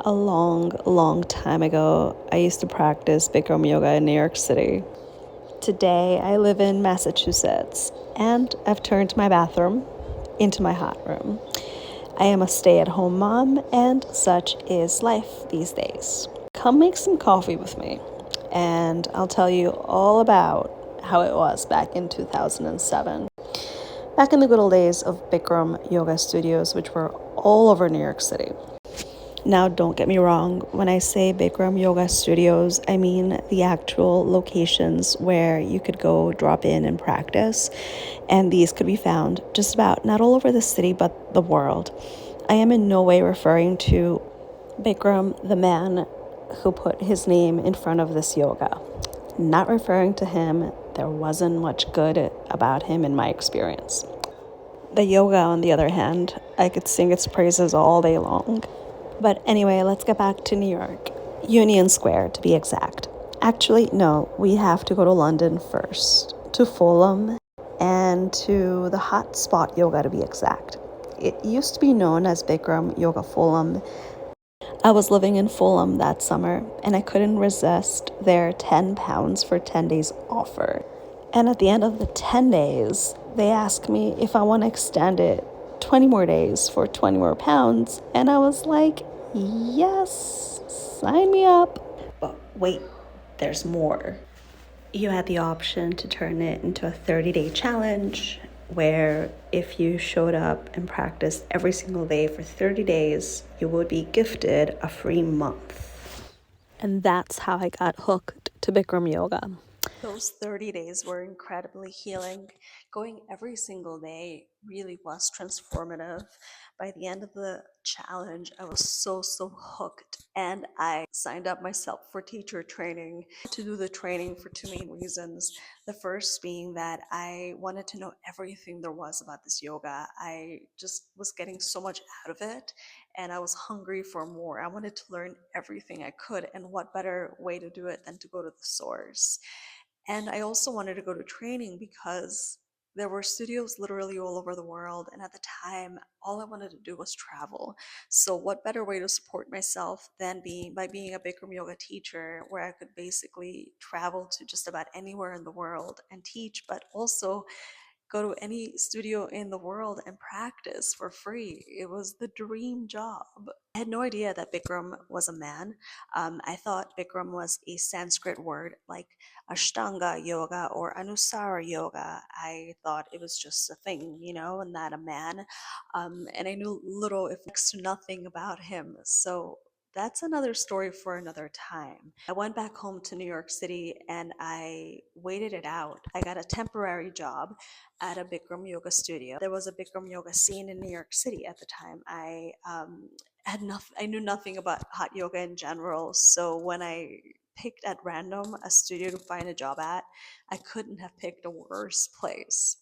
A long, long time ago, I used to practice Bikram Yoga in New York City. Today, I live in Massachusetts, and I've turned my bathroom into my hot room. I am a stay at home mom, and such is life these days. Come make some coffee with me, and I'll tell you all about how it was back in 2007. Back in the good old days of Bikram Yoga studios, which were all over New York City. Now, don't get me wrong, when I say Bikram Yoga Studios, I mean the actual locations where you could go drop in and practice. And these could be found just about not all over the city, but the world. I am in no way referring to Bikram, the man who put his name in front of this yoga. Not referring to him, there wasn't much good about him in my experience. The yoga, on the other hand, I could sing its praises all day long. But anyway, let's get back to New York. Union Square, to be exact. Actually, no, we have to go to London first, to Fulham, and to the Hot Spot Yoga, to be exact. It used to be known as Bikram Yoga Fulham. I was living in Fulham that summer, and I couldn't resist their £10 for 10 days offer. And at the end of the 10 days, they asked me if I want to extend it 20 more days for 20 more pounds. And I was like, yes, sign me up. But wait, there's more. You had the option to turn it into a 30-day challenge where if you showed up and practiced every single day for 30 days, you would be gifted a free month. And that's how I got hooked to Bikram Yoga. Those 30 days were incredibly healing. Going every single day really was transformative. By the end of the challenge, I was so hooked, and I signed up myself for teacher training to do the training for two main reasons. The first being that I wanted to know everything there was about this yoga. I just was getting so much out of it, and I was hungry for more. I wanted to learn everything I could, and what better way to do it than to go to the source. And I also wanted to go to training because there were studios literally all over the world. And at the time, all I wanted to do was travel. So, what better way to support myself than by being a Bikram yoga teacher, where I could basically travel to just about anywhere in the world and teach, but also go to any studio in the world and practice for free. It was the dream job. I had no idea that Bikram was a man. I thought Bikram was a Sanskrit word like Ashtanga yoga or Anusara yoga. I thought it was just a thing, and not a man. And I knew little, if next to nothing, about him. So that's another story for another time. I went back home to New York City and I waited it out. I got a temporary job at a Bikram yoga studio. There was a Bikram yoga scene in New York City at the time. I knew nothing about hot yoga in general. So when I picked at random a studio to find a job at, I couldn't have picked a worse place.